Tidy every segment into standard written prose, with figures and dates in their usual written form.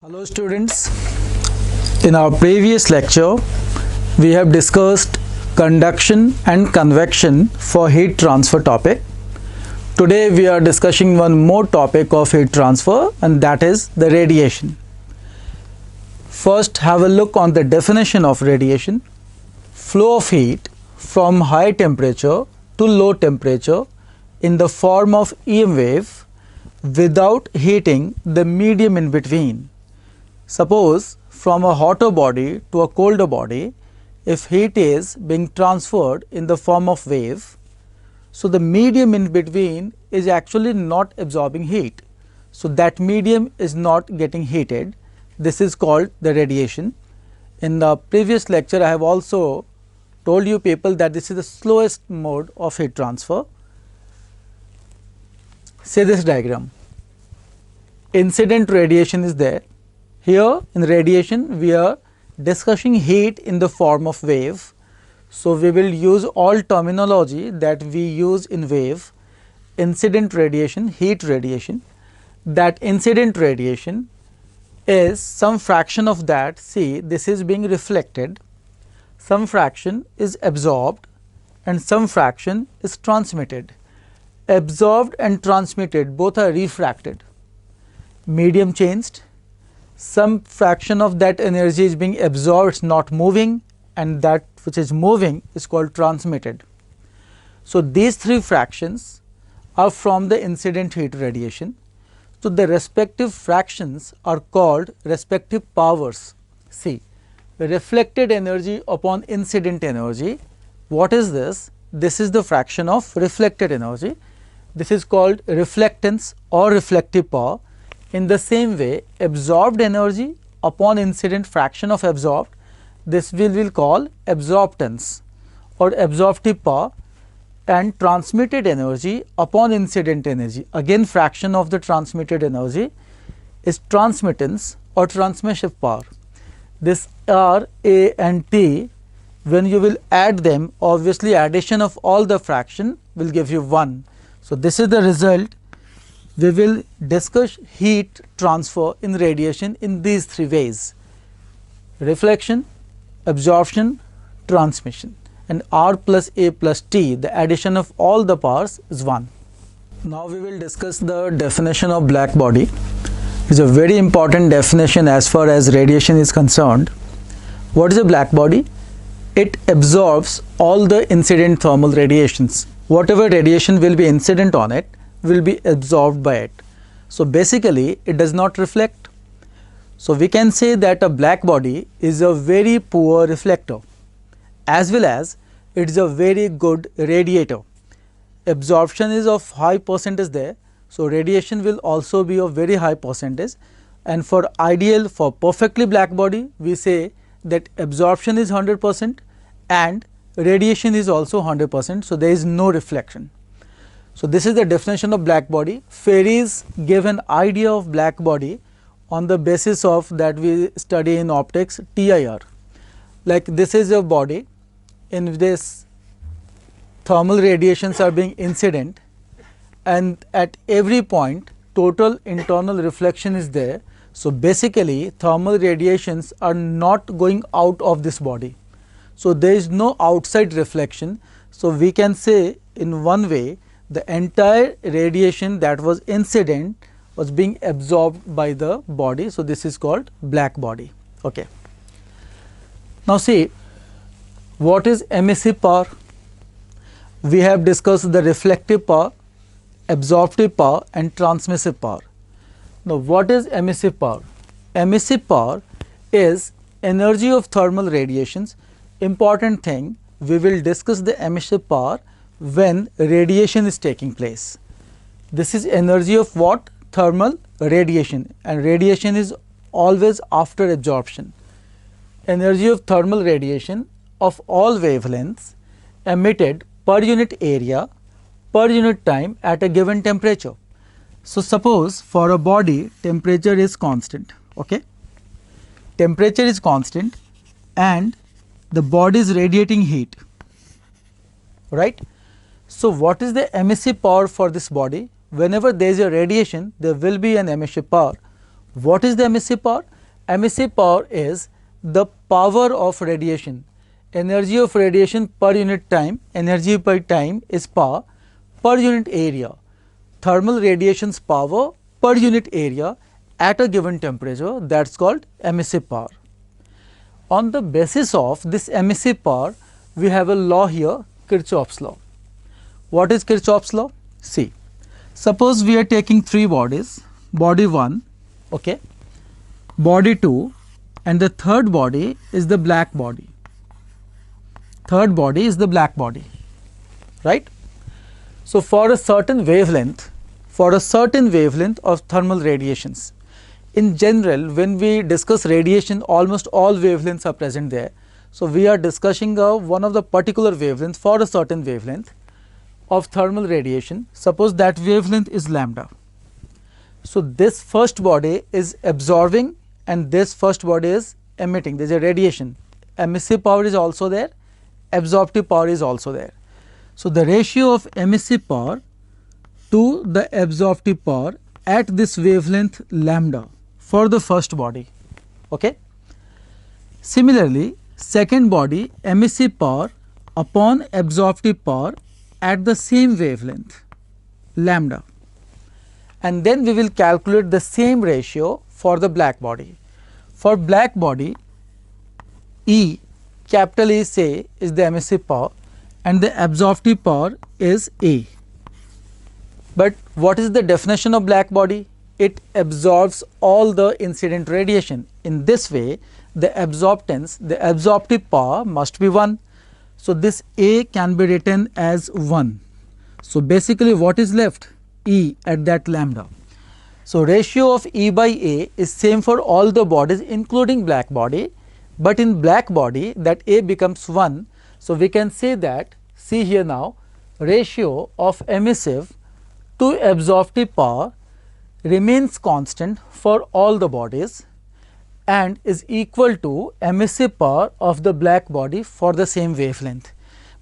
Hello students, in our previous lecture we have discussed conduction and convection for heat transfer topic. Today we are discussing one more topic of heat transfer, and that is the radiation. First, have a look on the definition of radiation. Flow of heat from high temperature to low temperature in the form of EM wave without heating the medium in between. Suppose from a hotter body to a colder body, if heat is being transferred in the form of wave, so the medium in between is actually not absorbing heat. So that medium is not getting heated. This is called the radiation. In the previous lecture, I have also told you people that this is the slowest mode of heat transfer. Say this diagram. Incident radiation is there. Here in radiation we are discussing heat in the form of wave. So we will use all terminology that we use in wave. Incident radiation, heat radiation. That incident radiation is some fraction of that. See, this is being reflected, some fraction is absorbed and some fraction is transmitted. Absorbed and transmitted both are refracted. Medium changed, some fraction of that energy is being absorbed, it is not moving, and that which is moving is called transmitted. So these three fractions are from the incident heat radiation. So the respective fractions are called respective powers. See, reflected energy upon incident energy. What is this? This is the fraction of reflected energy. This is called reflectance or reflective power. In the same way, absorbed energy upon incident fraction of absorbed, this we will call absorptance or absorptive power, and transmitted energy upon incident energy, again fraction of the transmitted energy, is transmittance or transmissive power. This R, A and T, when you will add them, obviously addition of all the fraction will give you 1. So this is the result. We will discuss heat transfer in radiation in these three ways: reflection, absorption, transmission, and R plus A plus T, the addition of all the powers is 1. Now we will discuss the definition of black body. It is a very important definition as far as radiation is concerned. What is a black body? It absorbs all the incident thermal radiations. Whatever radiation will be incident on it will be absorbed by it. So basically it does not reflect. So we can say that a black body is a very poor reflector, as well as it is a very good radiator. Absorption is of high percentage there, so radiation will also be of very high percentage. And for ideal, for perfectly black body, we say that absorption is 100% and radiation is also 100%, so there is no reflection. So this is the definition of black body. Fairies gave an idea of black body on the basis of that we study in optics, TIR. Like this is a body, in this thermal radiations are being incident, and at every point total internal reflection is there. So basically thermal radiations are not going out of this body. So there is no outside reflection. So we can say in one way the entire radiation that was incident was being absorbed by the body. So this is called black body. Okay. Now see, what is emissive power? We have discussed the reflective power, absorptive power and transmissive power. Now what is emissive power? Emissive power is energy of thermal radiations. Important thing, we will discuss the emissive power when radiation is taking place. This is energy of what? Thermal radiation, and radiation is always after absorption. Energy of thermal radiation of all wavelengths emitted per unit area per unit time at a given temperature. So suppose for a body temperature is constant, okay? Temperature is constant and the body is radiating heat, right? So what is the emissive power for this body? Whenever there is a radiation, there will be an emissive power. What is the emissive power? emissive power is the power of radiation. Energy of radiation per unit time, energy per time is power per unit area. Thermal radiation's power per unit area at a given temperature, that is called emissive power. On the basis of this emissive power, we have a law here, Kirchhoff's law. What is Kirchhoff's law? See, suppose we are taking three bodies, body 1, okay, body 2, and the third body is the black body. Third body is the black body, right? So, for a certain wavelength of thermal radiations, in general, when we discuss radiation, almost all wavelengths are present there. So, we are discussing one of the particular wavelength for a certain wavelength of thermal radiation. Suppose that wavelength is lambda. So, this first body is absorbing and this first body is emitting. There is a radiation. Emissive power is also there, absorptive power is also there. So, the ratio of emissive power to the absorptive power at this wavelength lambda for the first body. Okay. Similarly, second body emissive power upon absorptive power at the same wavelength lambda, and then we will calculate the same ratio for the black body. For black body, E, capital E say is the emissive power and the absorptive power is A. But what is the definition of black body? It absorbs all the incident radiation. In this way, the absorptance, the absorptive power must be 1. So, this A can be written as 1. So, basically what is left? E at that lambda. So, ratio of E by A is same for all the bodies including black body, but in black body that A becomes 1. So, we can say that, see here now, ratio of emissive to absorptive power remains constant for all the bodies and is equal to emissive power of the black body for the same wavelength.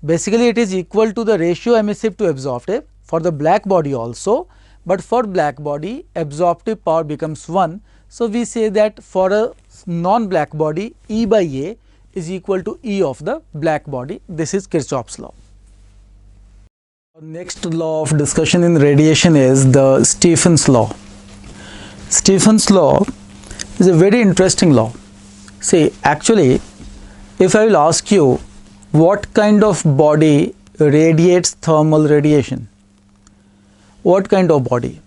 Basically, it is equal to the ratio emissive to absorptive for the black body also, but for black body absorptive power becomes 1. So, we say that for a non-black body E by A is equal to E of the black body. This is Kirchhoff's law. Next law of discussion in radiation is the Stephen's law. Stephen's law is a very interesting law. See, actually, if I will ask you what kind of body radiates thermal radiation, what kind of body?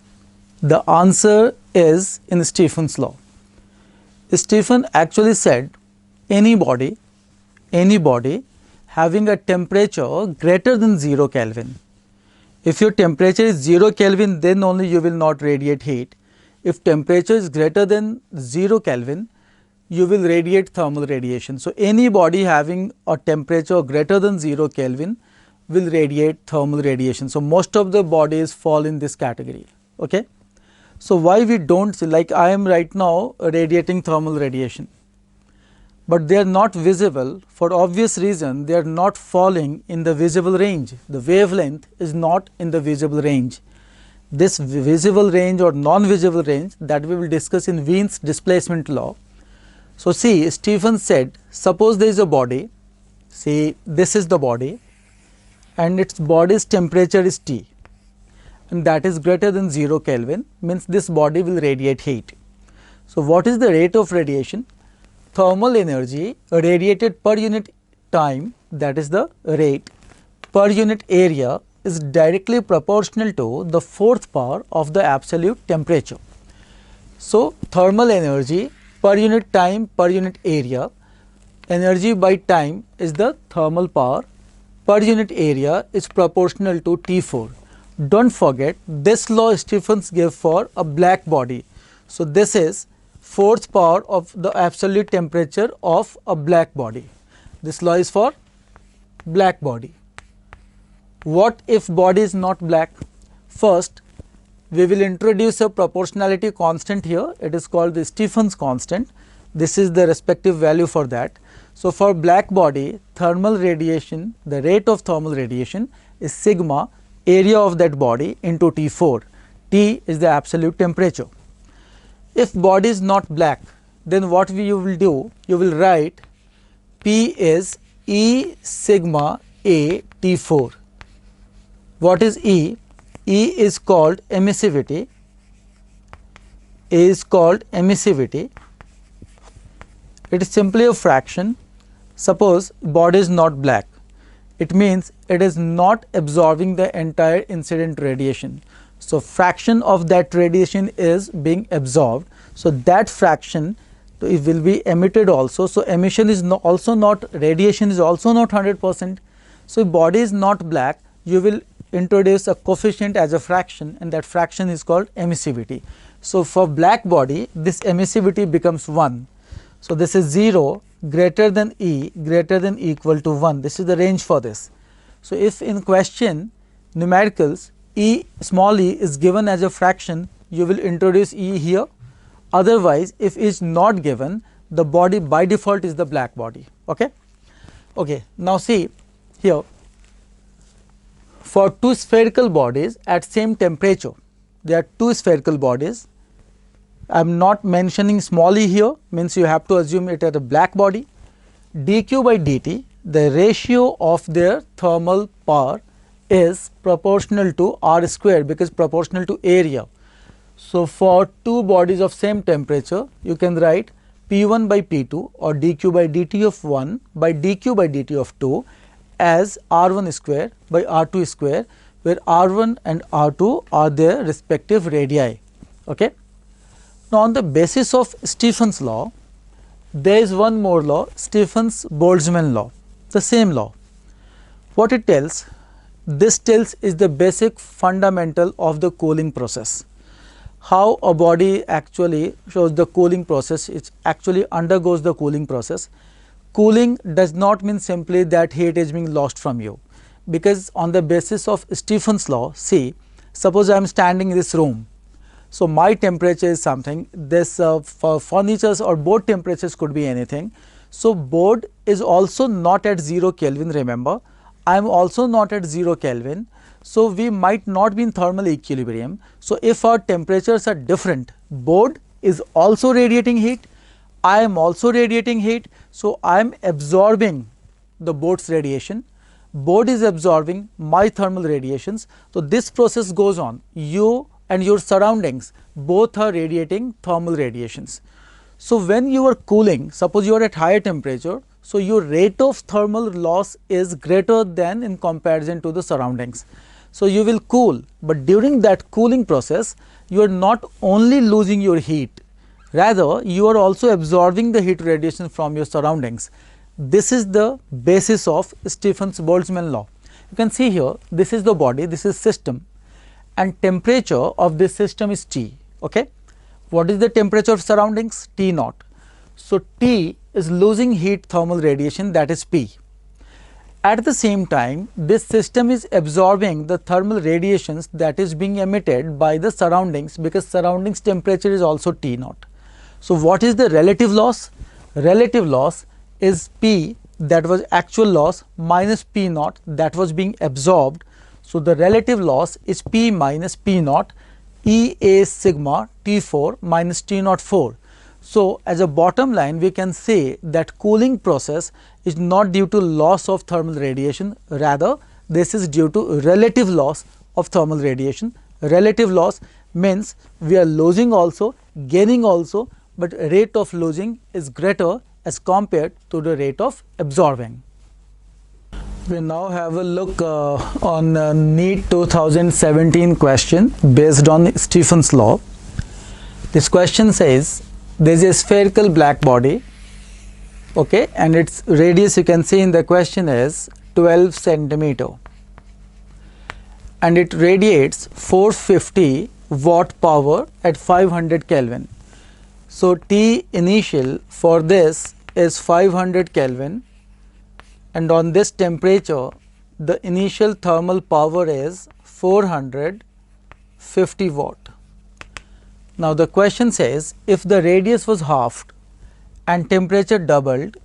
The answer is in Stephen's law. Stephen actually said any body having a temperature greater than 0 Kelvin. If your temperature is 0 Kelvin, then only you will not radiate heat. If temperature is greater than 0 Kelvin, you will radiate thermal radiation. So, any body having a temperature greater than 0 Kelvin will radiate thermal radiation. So, most of the bodies fall in this category. Okay. So, why we do not, like I am right now radiating thermal radiation, but they are not visible for obvious reason. They are not falling in the visible range. The wavelength is not in the visible range. This visible range or non-visible range, that we will discuss in Wien's displacement law. So, see, Stephen said, suppose there is a body, see this is the body and its body's temperature is T, and that is greater than 0 Kelvin, means this body will radiate heat. So, what is the rate of radiation? Thermal energy radiated per unit time, that is the rate, per unit area is directly proportional to the fourth power of the absolute temperature. So, thermal energy per unit time per unit area, energy by time is the thermal power, per unit area is proportional to T4. Do not forget, this law Stephens gave for a black body. So, this is fourth power of the absolute temperature of a black body. This law is for black body. What if body is not black? First, we will introduce a proportionality constant here. It is called the Stephen's constant. This is the respective value for that. So, for black body, thermal radiation, the rate of thermal radiation is sigma area of that body into T4. T is the absolute temperature. If body is not black, then what you will do, you will write P is E sigma A T4. What is E? E is called emissivity. A is called emissivity. It is simply a fraction. Suppose body is not black, it means it is not absorbing the entire incident radiation. So, fraction of that radiation is being absorbed. So, that fraction it will be emitted also. So, emission is also not, radiation is also not 100%. So, if body is not black, you will introduce a coefficient as a fraction, and that fraction is called emissivity. So, for black body this emissivity becomes 1. So, this is 0 greater than E greater than equal to 1. This is the range for this. So, if in question numericals E small e is given as a fraction, you will introduce E here. Otherwise, if it is not given, the body by default is the black body. Okay. Okay. Now, see here, for two spherical bodies at same temperature, there are two spherical bodies. I am not mentioning small e here, means you have to assume it as a black body. dq by dt, the ratio of their thermal power is proportional to r square, because proportional to area. So, for two bodies of same temperature, you can write P1 by P2 or dq by dt of 1 by dq by dt of 2 as R1 square by R2 square, where R1 and R2 are their respective radii. Okay. Now, on the basis of Stephen's law, there is one more law, Stephens-Boltzmann law, the same law. What it tells? This tells is the basic fundamental of the cooling process. How a body actually shows the cooling process, it actually undergoes the cooling process. Cooling does not mean simply that heat is being lost from you, because on the basis of Stephen's law, see, suppose I am standing in this room. So, my temperature is something, this for furnitures or board temperatures could be anything. So, board is also not at 0 Kelvin, remember, I am also not at 0 Kelvin. So, we might not be in thermal equilibrium. So, if our temperatures are different, board is also radiating heat, I am also radiating heat. So, I am absorbing the board's radiation, board is absorbing my thermal radiations. So, this process goes on, you and your surroundings both are radiating thermal radiations. So, when you are cooling, suppose you are at higher temperature, so your rate of thermal loss is greater than in comparison to the surroundings. So, you will cool, but during that cooling process, you are not only losing your heat, rather you are also absorbing the heat radiation from your surroundings. This is the basis of Stephens-Boltzmann law. You can see here, this is the body, this is system, and temperature of this system is T. Okay. What is the temperature of surroundings? T naught. So, T is losing heat thermal radiation, that is P. At the same time, this system is absorbing the thermal radiations that is being emitted by the surroundings, because surroundings temperature is also T naught. So, what is the relative loss? Relative loss is P, that was actual loss, minus P naught that was being absorbed. So, the relative loss is P minus P naught, E A sigma T4 minus T naught 4. So, as a bottom line, we can say that cooling process is not due to loss of thermal radiation, rather this is due to relative loss of thermal radiation. Relative loss means we are losing also, gaining also, but rate of losing is greater as compared to the rate of absorbing. We now have a look on NEET 2017 question based on Stephen's law. This question says there is a spherical black body, okay, and its radius you can see in the question is 12 centimeter, and it radiates 450 watt power at 500 Kelvin. So, T initial for this is 500 Kelvin, and on this temperature the initial thermal power is 450 watt. Now, the question says if the radius was halved and temperature doubled,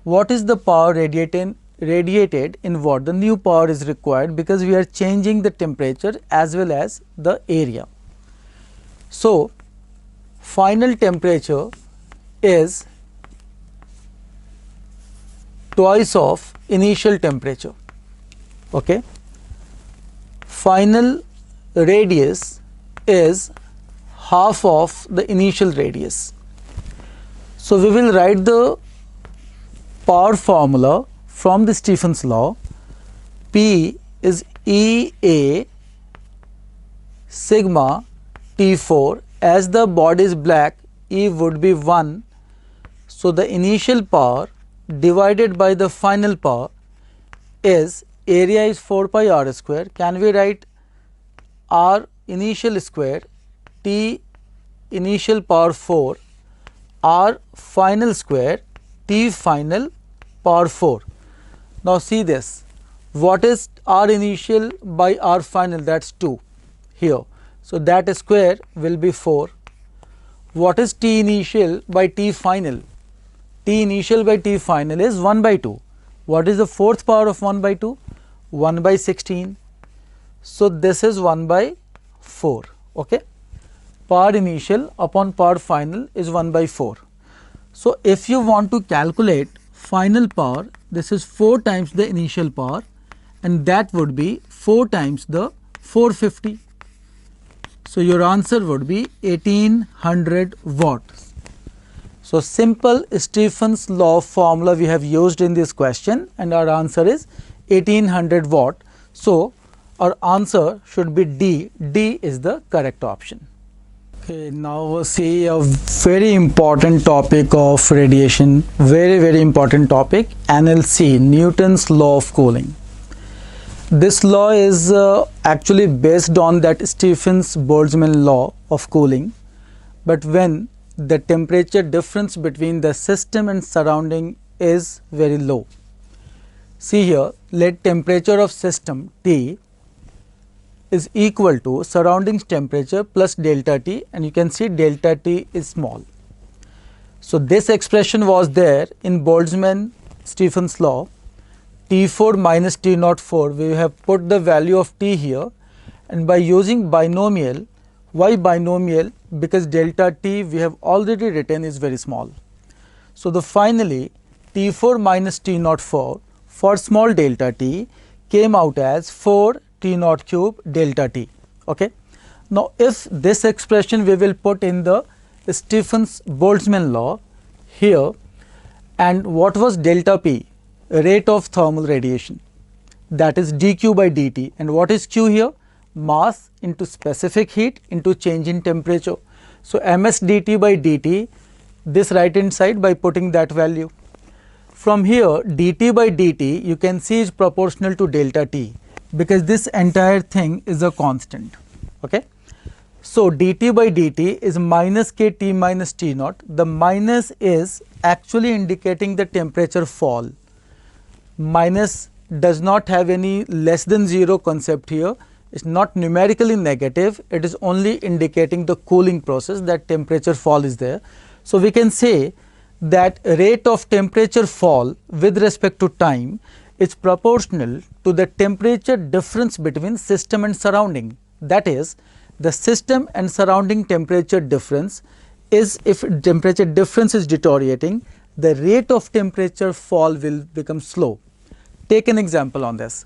what is the power radiated in watt? The new power is required because we are changing the temperature as well as the area. So, final temperature is twice of initial temperature. Okay. Final radius is half of the initial radius. So we will write the power formula from the Stephen's law. P is EA sigma T4. As the body is black, E would be 1. So the initial power divided by the final power is, area is 4 pi r square. Can we write r initial square T initial power 4 r final square T final power 4. Now see this, what is r initial by r final? That's 2 here. So that square will be 4. What is T initial by T final? T initial by T final is 1 by 2. What is the fourth power of 1 by 2? 1 by 16. So this is 1 by 4. Okay. Power initial upon power final is 1 by 4. So if you want to calculate final power, this is 4 times the initial power, and that would be 4 times the 450. So your answer would be 1800 watts. So simple Stephen's law formula we have used in this question, and our answer is 1800 watt. So our answer should be D. D is the correct option. Okay, now see a very important topic of radiation, very important topic, NLC, Newton's law of cooling. This law is actually based on that Stephen's Boltzmann law of cooling, but when the temperature difference between the system and surrounding is very low. See here, let temperature of system T is equal to surroundings temperature plus delta T, and you can see delta T is small. So this expression was there in Boltzmann Stephen's law. T4 minus T04, we have put the value of T here, and by using binomial. Why binomial? Because delta T we have already written is very small. So the finally T4 minus T04 for small delta T came out as 4 T0 cube delta T. Okay. Now if this expression we will put in the Stephen's Boltzmann law here, and what was delta P? Rate of thermal radiation, that is dq by dt, and what is q here? Mass into specific heat into change in temperature. So ms dt by dt, this right hand side by putting that value. From here dt by dt you can see is proportional to delta T, because this entire thing is a constant. Okay. So dt by dt is minus kt minus T naught. The minus is actually indicating the temperature fall. Minus does not have any less than 0 concept here. It's not numerically negative, it is only indicating the cooling process, that temperature fall is there. So we can say that rate of temperature fall with respect to time is proportional to the temperature difference between system and surrounding. That is, the system and surrounding temperature difference is, if temperature difference is deteriorating, the rate of temperature fall will become slow. Take an example on this.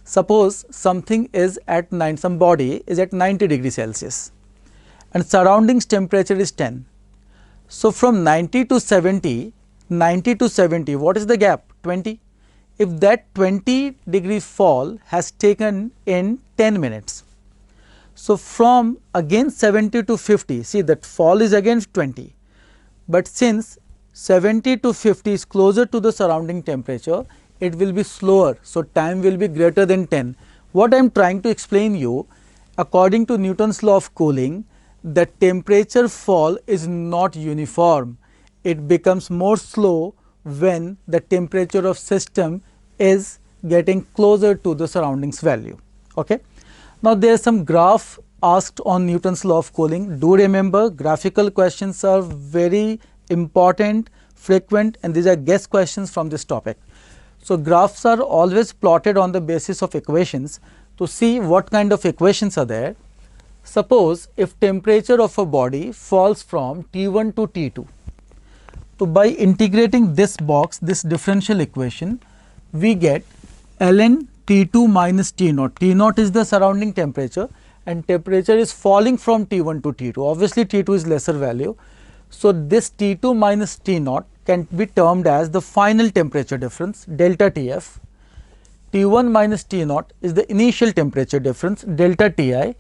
Suppose something is at some body is at 90 degrees Celsius and surroundings temperature is 10. So from 90 to 70, what is the gap? 20. If that 20 degree fall has taken in 10 minutes. So from again 70 to 50, see that fall is again 20. But since 70 to 50 is closer to the surrounding temperature, it will be slower. So time will be greater than 10. What I am trying to explain you, according to Newton's law of cooling, the temperature fall is not uniform. It becomes more slow when the temperature of system is getting closer to the surroundings value. Okay. Now there is some graph asked on Newton's law of cooling. Do remember, graphical questions are very important, frequent, and these are guess questions from this topic. So graphs are always plotted on the basis of equations to see what kind of equations are there. Suppose if temperature of a body falls from T1 to T2, So by integrating this box, this differential equation, we get ln T2 minus T0. T0 is the surrounding temperature and temperature is falling from T1 to T2. Obviously T2 is lesser value. So this T2 minus T0 can be termed as the final temperature difference, delta Tf. T1 minus T0 is the initial temperature difference, delta Ti,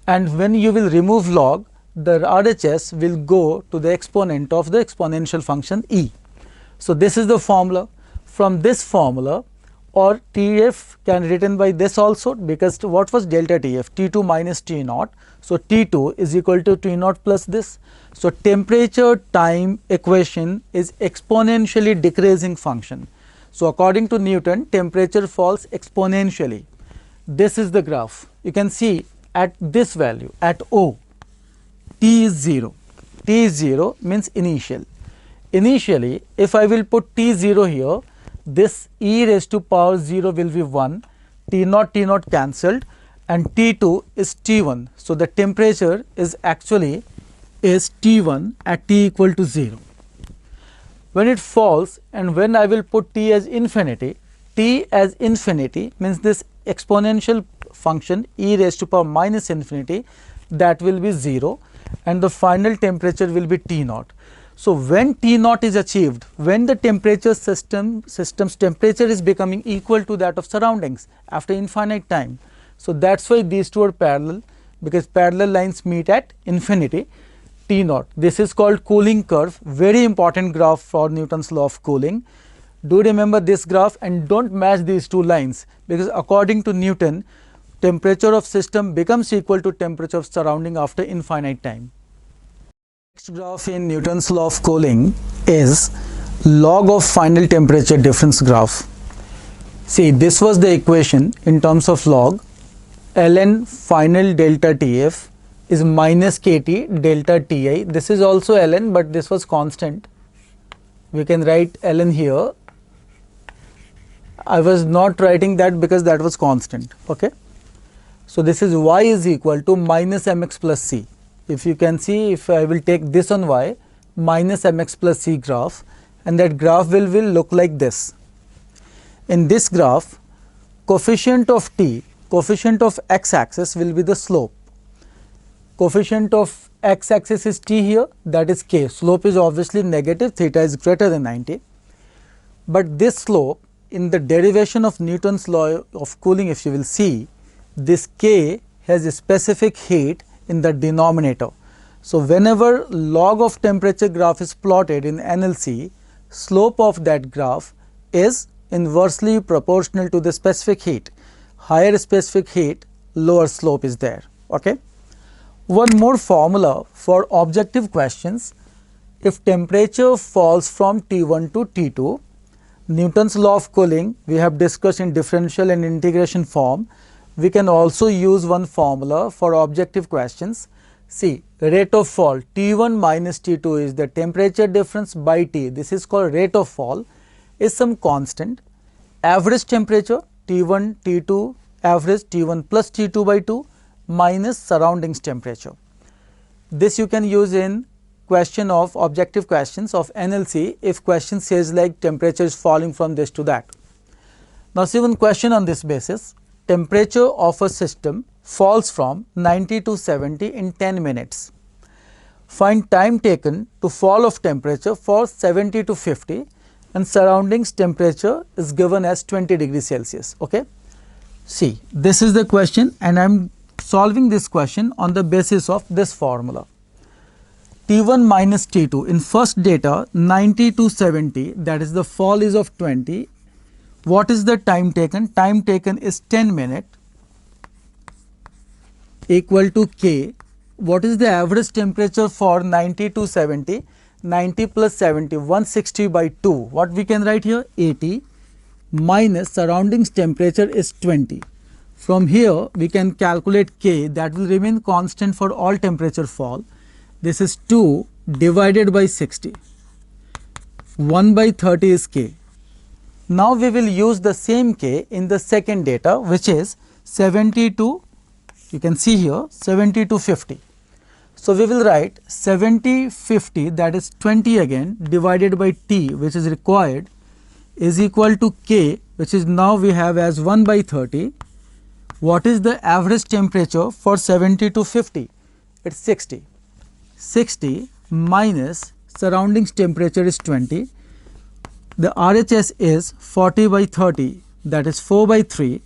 and when you will remove log, the RHS will go to the exponent of the exponential function E. So this is the formula. From this formula, or Tf can written by this also, because what was delta Tf? T2 minus T0. So T2 is equal to T0 plus this. So temperature time equation is exponentially decreasing function. So according to Newton, temperature falls exponentially. This is the graph. You can see at this value, at O, T is 0. T is 0 means initial. Initially, if I will put T0 here, this e raised to power 0 will be 1, T0 cancelled, and T2 is T1. So the temperature is actually is T1 at T equal to 0. When it falls and when I will put T as infinity means this exponential function e raised to power minus infinity, that will be 0, and the final temperature will be T0. So when T0 is achieved, when the temperature system's temperature is becoming equal to that of surroundings after infinite time. So that's why these two are parallel, because parallel lines meet at infinity. T0. This is called cooling curve, very important graph for Newton's law of cooling. Do remember this graph and don't match these two lines, because according to Newton, temperature of system becomes equal to temperature of surrounding after infinite time. Next graph in Newton's law of cooling is log of final temperature difference graph. See, this was the equation in terms of log. ln final delta Tf is minus kT delta Ti. This is also ln, but this was constant. We can write ln here. I was not writing that because that was constant. Okay. So this is y is equal to minus mx plus c. If you can see, if I will take this on y, minus mx plus c graph, and that graph will look like this. In this graph, coefficient of t, coefficient of x axis will be the slope. Coefficient of x axis is t here, that is k. Slope is obviously negative, theta is greater than 90. But this slope, in the derivation of Newton's law of cooling, if you will see, this k has a specific heat in the denominator. So whenever log of temperature graph is plotted in NLC, slope of that graph is inversely proportional to the specific heat. Higher specific heat, lower slope is there. Okay. One more formula for objective questions. If temperature falls from T1 to T2, Newton's law of cooling we have discussed in differential and integration form. We can also use one formula for objective questions. See, rate of fall, T1 minus T2 is the temperature difference by T. This is called rate of fall, is some constant. Average temperature, T1, T2, average T1 plus T2 by 2 minus surroundings temperature. This you can use in question of objective questions of NLC if question says like temperature is falling from this to that. Now see one question on this basis. Temperature of a system falls from 90 to 70 in 10 minutes. Find time taken to fall of temperature for 70 to 50, and surroundings temperature is given as 20 degrees Celsius. Okay. See, this is the question and I am solving this question on the basis of this formula. T1 minus T2 in first data 90 to 70, that is the fall is of 20. What is the time taken? Time taken is 10 minutes equal to K. What is the average temperature for 90 to 70? 90 plus 70, 160 by 2. What we can write here? 80 minus surroundings temperature is 20. From here we can calculate K, that will remain constant for all temperature fall. This is 2 divided by 60. 1 by 30 is K. Now we will use the same K in the second data, which is 70 to, you can see here, 70 to 50. So we will write 70/50, that is 20 again, divided by T, which is required, is equal to K, which is now we have as 1/30. What is the average temperature for 70 to 50? It's 60. 60 minus surroundings temperature is 20. The RHS is 40/30, that is 4/3.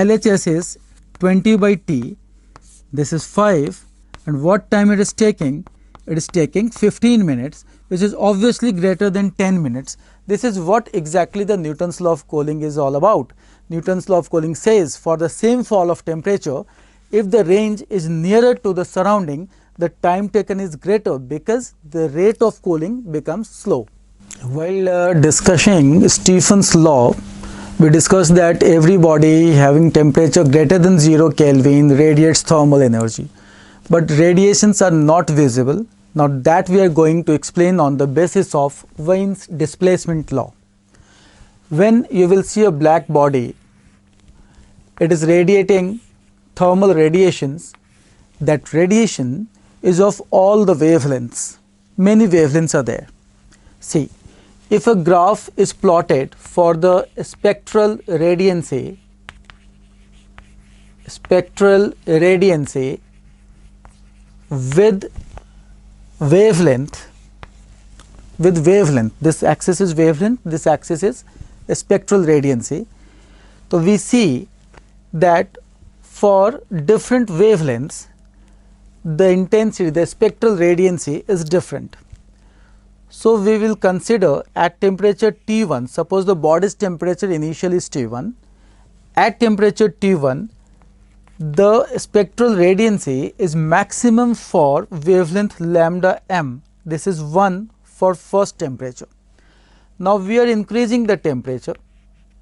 LHS is 20/T, this is 5, and what time it is taking? It is taking 15 minutes, which is obviously greater than 10 minutes. This is what exactly the Newton's law of cooling is all about. Newton's law of cooling says for the same fall of temperature, if the range is nearer to the surrounding, the time taken is greater because the rate of cooling becomes slow. While discussing Stephen's law, we discussed that every body having temperature greater than 0 Kelvin radiates thermal energy, but radiations are not visible. Now that we are going to explain on the basis of Wien's displacement law. When you will see a black body, it is radiating thermal radiations. That radiation is of all the wavelengths. Many wavelengths are there. See, if a graph is plotted for the spectral radiancy with wavelength, this axis is wavelength, this axis is spectral radiancy. So we see that for different wavelengths, the intensity, the spectral radiancy is different. So we will consider at temperature T1, suppose the body's temperature initially is T1, at temperature T1, the spectral radiancy is maximum for wavelength lambda m. This is 1 for first temperature. Now we are increasing the temperature,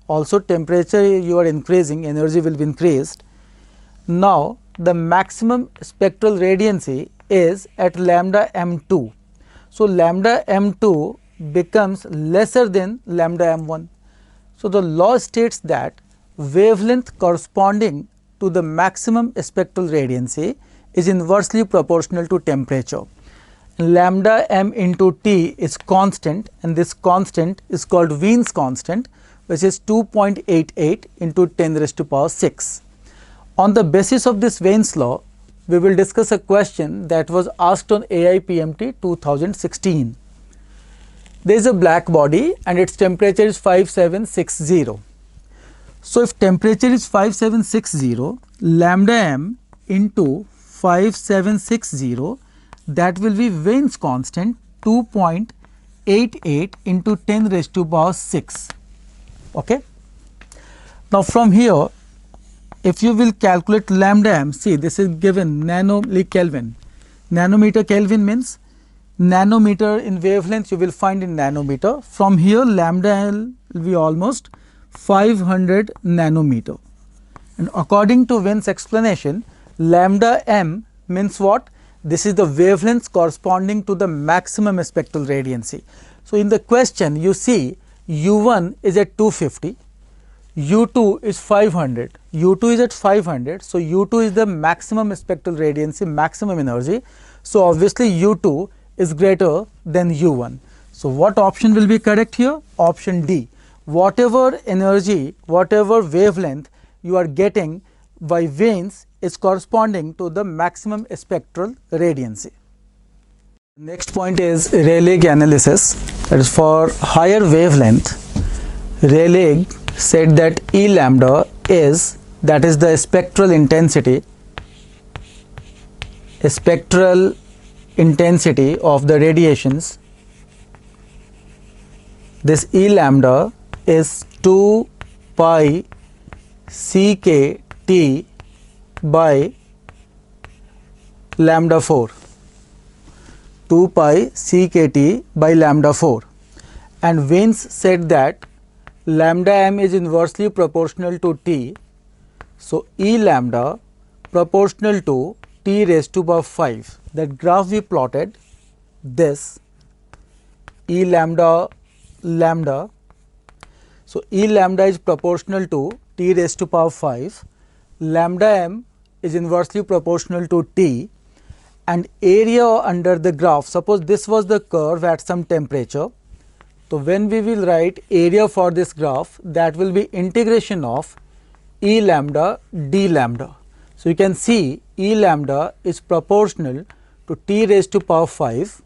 also temperature you are increasing, energy will be increased. Now the maximum spectral radiancy is at lambda m2. So lambda m2 becomes lesser than lambda m1. So the law states that wavelength corresponding to the maximum spectral radiancy is inversely proportional to temperature. Lambda m into T is constant, and this constant is called Wien's constant, which is 2.88 into 10 raised to power 6. On the basis of this Wien's law, we will discuss a question that was asked on AIPMT 2016. There is a black body and its temperature is 5760. So if temperature is 5760, lambda m into 5760, that will be Wien's constant 2.88 into 10 raised to power 6. Okay. Now from here, if you will calculate lambda m, see this is given nanometer Kelvin. Nanometer Kelvin means nanometer in wavelength you will find in nanometer. From here lambda L will be almost 500 nanometer. And according to Wien's explanation, lambda m means what? This is the wavelength corresponding to the maximum spectral radiancy. So in the question you see U1 is at 250. U2 is 500, U2 is at 500, so U2 is the maximum spectral radiancy, maximum energy. So obviously U2 is greater than U1. So what option will be correct here? Option D. Whatever energy, whatever wavelength you are getting by Wien's is corresponding to the maximum spectral radiancy. Next point is Rayleigh analysis. That is for higher wavelength, Rayleigh said that E lambda is, that is the spectral intensity of the radiations. This E lambda is 2 pi CKT by lambda 4, 2 pi CKT by lambda 4, and Wien's said that lambda m is inversely proportional to T. So E lambda proportional to T raised to power 5. That graph we plotted, this E lambda lambda. So E lambda is proportional to T raised to power 5. Lambda m is inversely proportional to T, and area under the graph, suppose this was the curve at some temperature. So, when we will write area for this graph, that will be integration of E lambda d lambda. So, you can see E lambda is proportional to t raised to power 5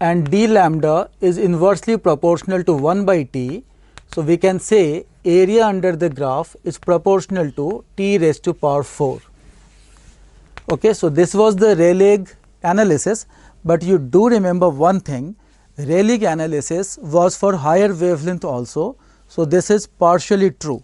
and d lambda is inversely proportional to 1 by t. So, we can say area under the graph is proportional to t raised to power 4. Okay, so, this was the Rayleigh analysis, but you do remember one thing, Rayleigh analysis was for higher wavelength also. So, this is partially true.